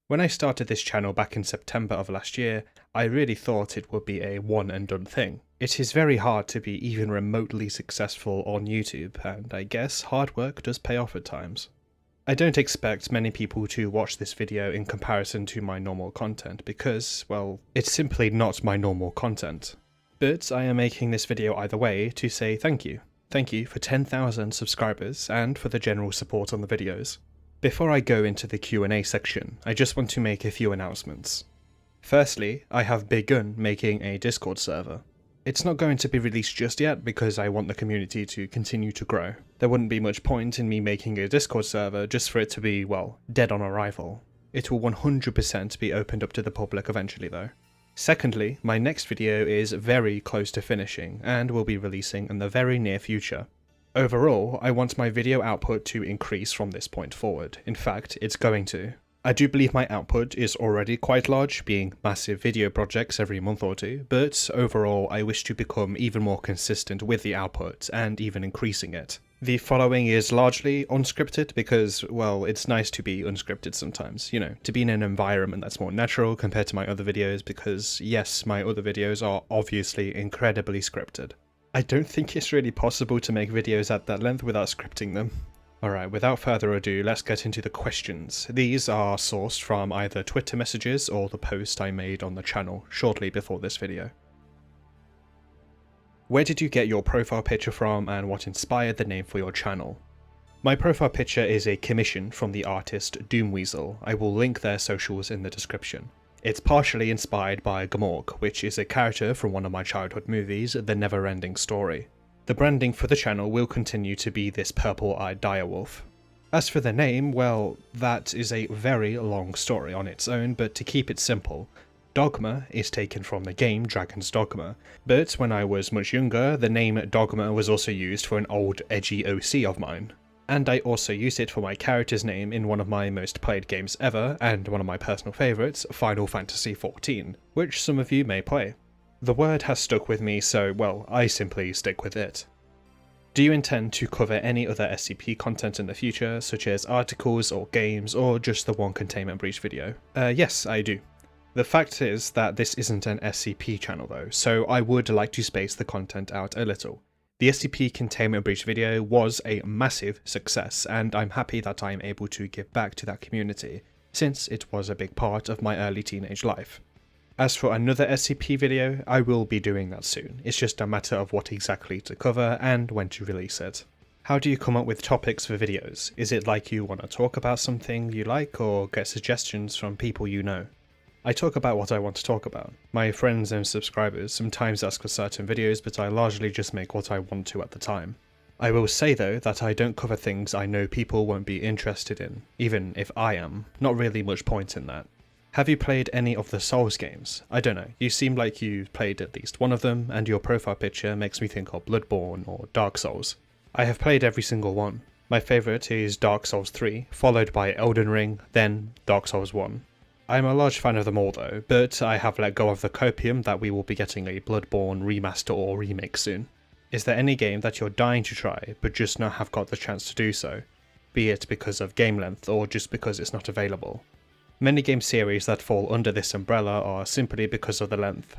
When I started this channel back in September of last year, I really thought it would be a one and done thing. It is very hard to be even remotely successful on YouTube, and I guess hard work does pay off at times. I don't expect many people to watch this video in comparison to my normal content because, well, it's simply not my normal content. But I am making this video either way to say thank you. Thank you for 10,000 subscribers and for the general support on the videos. Before I go into the Q&A section, I just want to make a few announcements. Firstly, I have begun making a Discord server. It's not going to be released just yet because I want the community to continue to grow. There wouldn't be much point in me making a Discord server just for it to be, well, dead on arrival. It will 100% be opened up to the public eventually though. Secondly, my next video is very close to finishing and will be releasing in the very near future. Overall, I want my video output to increase from this point forward. In fact, it's going to. I do believe my output is already quite large, being massive video projects every month or two, but overall I wish to become even more consistent with the output and even increasing it. The following is largely unscripted because, well, it's nice to be unscripted sometimes, you know, to be in an environment that's more natural compared to my other videos because, yes, my other videos are obviously incredibly scripted. I don't think it's really possible to make videos at that length without scripting them. Alright, without further ado, let's get into the questions. These are sourced from either Twitter messages or the post I made on the channel shortly before this video. Where did you get your profile picture from and what inspired the name for your channel? My profile picture is a commission from the artist Doomweasel. I will link their socials in the description. It's partially inspired by Baroque, which is a character from one of my childhood movies, The Never-Ending Story. The branding for the channel will continue to be this purple-eyed direwolf. As for the name, well, that is a very long story on its own, but to keep it simple, Dogma is taken from the game Dragon's Dogma, but when I was much younger, the name Dogma was also used for an old edgy OC of mine. And I also used it for my character's name in one of my most played games ever, and one of my personal favourites, Final Fantasy XIV, which some of you may play. The word has stuck with me, so, well, I simply stick with it. Do you intend to cover any other SCP content in the future, such as articles or games, or just the one Containment Breach video? Yes, I do. The fact is that this isn't an SCP channel though, so I would like to space the content out a little. The SCP Containment Breach video was a massive success, and I'm happy that I am able to give back to that community, since it was a big part of my early teenage life. As for another SCP video, I will be doing that soon. It's just a matter of what exactly to cover and when to release it. How do you come up with topics for videos? Is it like you want to talk about something you like or get suggestions from people you know? I talk about what I want to talk about. My friends and subscribers sometimes ask for certain videos, but I largely just make what I want to at the time. I will say though that I don't cover things I know people won't be interested in, even if I am. Not really much point in that. Have you played any of the Souls games? I don't know, you seem like you played at least one of them, and your profile picture makes me think of Bloodborne or Dark Souls. I have played every single one. My favourite is Dark Souls 3, followed by Elden Ring, then Dark Souls 1. I am a large fan of them all though, but I have let go of the copium that we will be getting a Bloodborne remaster or remake soon. Is there any game that you're dying to try, but just not have got the chance to do so? Be it because of game length or just because it's not available. Many game series that fall under this umbrella are simply because of the length.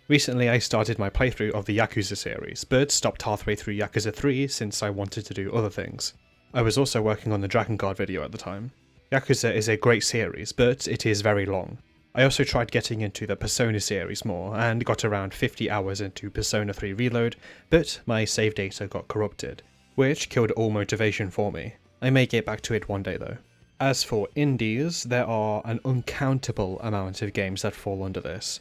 Recently I started my playthrough of the Yakuza series, but stopped halfway through Yakuza 3 since I wanted to do other things. I was also working on the Dragon Guard video at the time. Yakuza is a great series, but it is very long. I also tried getting into the Persona series more, and got around 50 hours into Persona 3 Reload, but my save data got corrupted, which killed all motivation for me. I may get back to it one day though. As for indies, there are an uncountable amount of games that fall under this.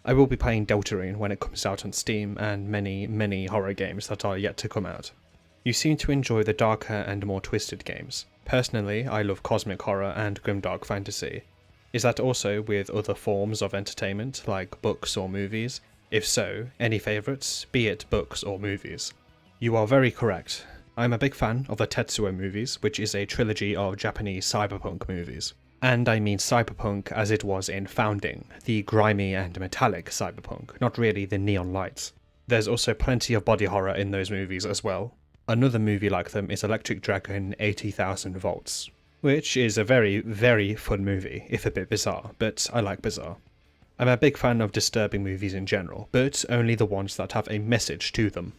I will be playing Deltarune when it comes out on Steam, and many horror games that are yet to come out. You seem to enjoy the darker and more twisted games. Personally, I love cosmic horror and grimdark fantasy. Is that also with other forms of entertainment, like books or movies? If so, any favourites, be it books or movies? You are very correct. I'm a big fan of the Tetsuo movies, which is a trilogy of Japanese cyberpunk movies. And I mean cyberpunk as it was in Founding, the grimy and metallic cyberpunk, not really the neon lights. There's also plenty of body horror in those movies as well. Another movie like them is Electric Dragon 80,000 Volts. which is a very, very fun movie, if a bit bizarre, but I like bizarre. I'm a big fan of disturbing movies in general, but only the ones that have a message to them.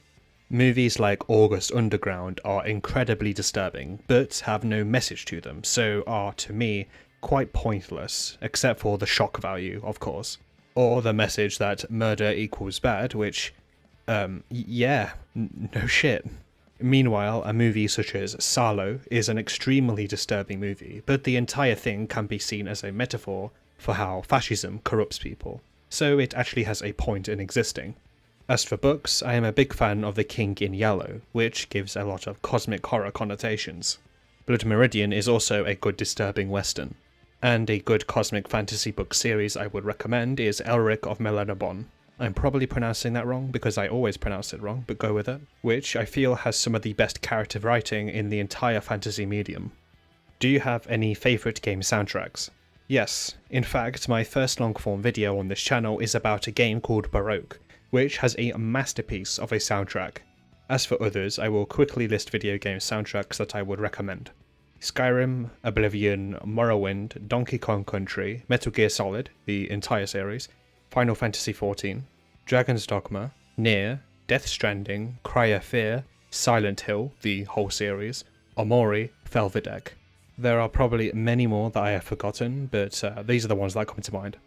Movies like August Underground are incredibly disturbing, but have no message to them, so are, to me, quite pointless, except for the shock value, of course. Or the message that murder equals bad, which, yeah, no shit. Meanwhile, a movie such as Salo is an extremely disturbing movie, but the entire thing can be seen as a metaphor for how fascism corrupts people, so it actually has a point in existing. As for books, I am a big fan of The King in Yellow, which gives a lot of cosmic horror connotations. Blood Meridian is also a good disturbing western. And a good cosmic fantasy book series I would recommend is Elric of Melanobon. I'm probably pronouncing that wrong because I always pronounce it wrong, but go with it, which I feel has some of the best character writing in the entire fantasy medium. Do you have any favourite game soundtracks? Yes, in fact my first long form video on this channel is about a game called Baroque, which has a masterpiece of a soundtrack. As for others, I will quickly list video game soundtracks that I would recommend. Skyrim, Oblivion, Morrowind, Donkey Kong Country, Metal Gear Solid, the entire series, Final Fantasy XIV, Dragon's Dogma, Nier, Death Stranding, Cry of Fear, Silent Hill, the whole series, Omori, Velvedek. There are probably many more that I have forgotten, but these are the ones that come to mind.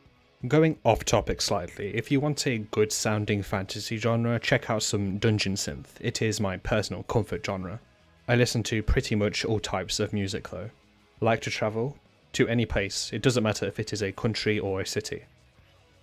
Going off topic slightly, if you want a good sounding fantasy genre, check out some dungeon synth. It is my personal comfort genre. I listen to pretty much all types of music though. Like to travel? To any place, it doesn't matter if it is a country or a city.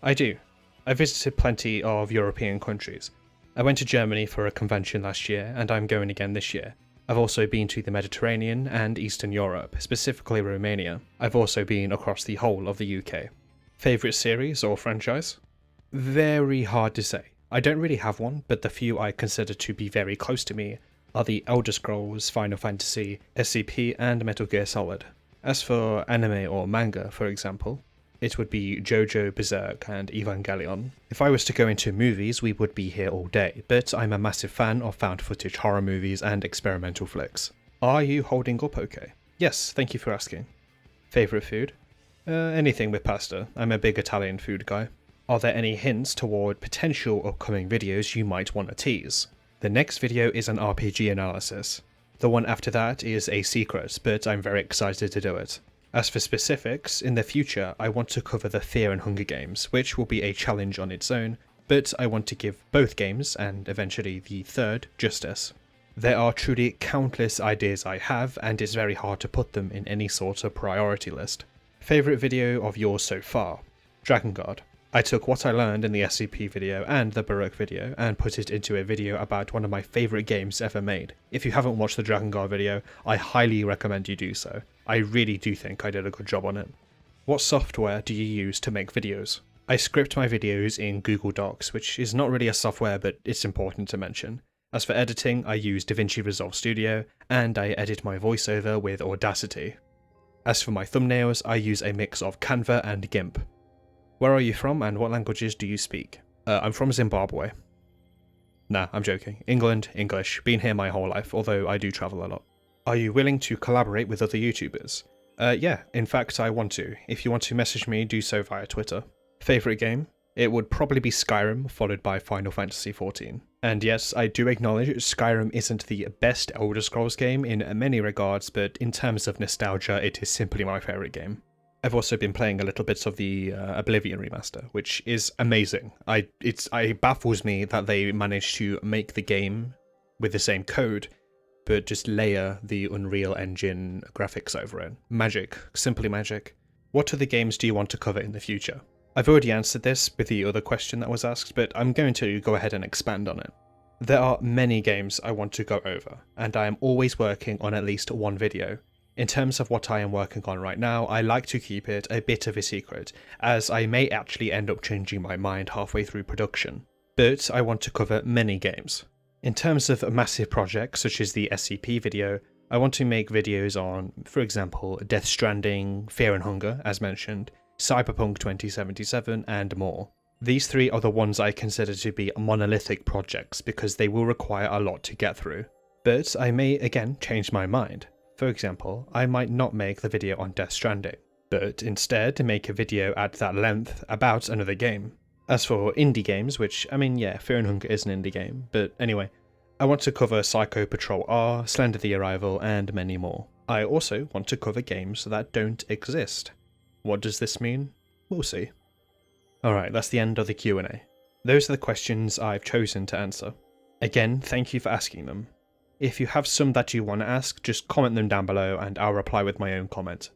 I do. I visited plenty of European countries. I went to Germany for a convention last year, and I'm going again this year. I've also been to the Mediterranean and Eastern Europe, specifically Romania. I've also been across the whole of the UK. Favourite series or franchise? Very hard to say. I don't really have one, but the few I consider to be very close to me are the Elder Scrolls, Final Fantasy, SCP, and Metal Gear Solid. As for anime or manga, for example, it would be JoJo, Berserk, and Evangelion. If I was to go into movies, we would be here all day, but I'm a massive fan of found footage horror movies and experimental flicks. Are you holding up okay? Yes, thank you for asking. Favourite food? Anything with pasta. I'm a big Italian food guy. Are there any hints toward potential upcoming videos you might want to tease? The next video is an RPG analysis. The one after that is a secret, but I'm very excited to do it. As for specifics, in the future I want to cover the Fear and Hunger games, which will be a challenge on its own, but I want to give both games, and eventually the third, justice. There are truly countless ideas I have, and it's very hard to put them in any sort of priority list. Favourite video of yours so far? Dragon Guard. I took what I learned in the SCP video and the Baroque video and put it into a video about one of my favourite games ever made. If you haven't watched the Dragon Guard video, I highly recommend you do so. I really do think I did a good job on it. What software do you use to make videos? I script my videos in Google Docs, which is not really a software, but it's important to mention. As for editing, I use DaVinci Resolve Studio, and I edit my voiceover with Audacity. As for my thumbnails, I use a mix of Canva and GIMP. Where are you from and what languages do you speak? I'm from Zimbabwe. Nah, I'm joking. England, English. Been here my whole life, although I do travel a lot. Are you willing to collaborate with other YouTubers? Yeah, in fact I want to. If you want to message me, do so via Twitter. Favourite game? It would probably be Skyrim, followed by Final Fantasy XIV. And yes, I do acknowledge Skyrim isn't the best Elder Scrolls game in many regards, but in terms of nostalgia, it is simply my favourite game. I've also been playing a little bit of the Oblivion remaster, which is amazing. It baffles me that they managed to make the game with the same code, but just layer the Unreal Engine graphics over it. Magic, simply magic. What other games do you want to cover in the future? I've already answered this with the other question that was asked, but I'm going to go ahead and expand on it. There are many games I want to go over, and I am always working on at least one video. In terms of what I am working on right now, I like to keep it a bit of a secret, as I may actually end up changing my mind halfway through production. But I want to cover many games. In terms of massive projects such as the SCP video, I want to make videos on, for example, Death Stranding, Fear and Hunger, as mentioned, Cyberpunk 2077, and more. These three are the ones I consider to be monolithic projects because they will require a lot to get through. But I may again change my mind. For example, I might not make the video on Death Stranding, but instead make a video at that length about another game. As for indie games, which, I mean, yeah, Fear and Hunger is an indie game, but anyway, I want to cover Psycho Patrol R, Slender the Arrival, and many more. I also want to cover games that don't exist. What does this mean? We'll see. Alright, that's the end of the Q&A. Those are the questions I've chosen to answer. Again, thank you for asking them. If you have some that you want to ask, just comment them down below and I'll reply with my own comment.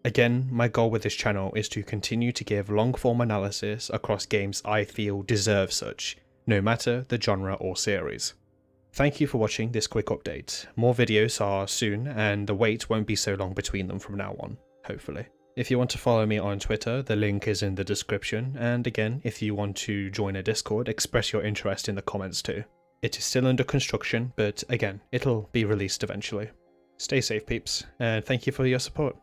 Again, my goal with this channel is to continue to give long-form analysis across games I feel deserve such, no matter the genre or series. Thank you for watching this quick update. More videos are soon, and the wait won't be so long between them from now on, hopefully. If you want to follow me on Twitter, the link is in the description, and again, if you want to join a Discord, express your interest in the comments too. It is still under construction, but again, it'll be released eventually. Stay safe, peeps, and thank you for your support.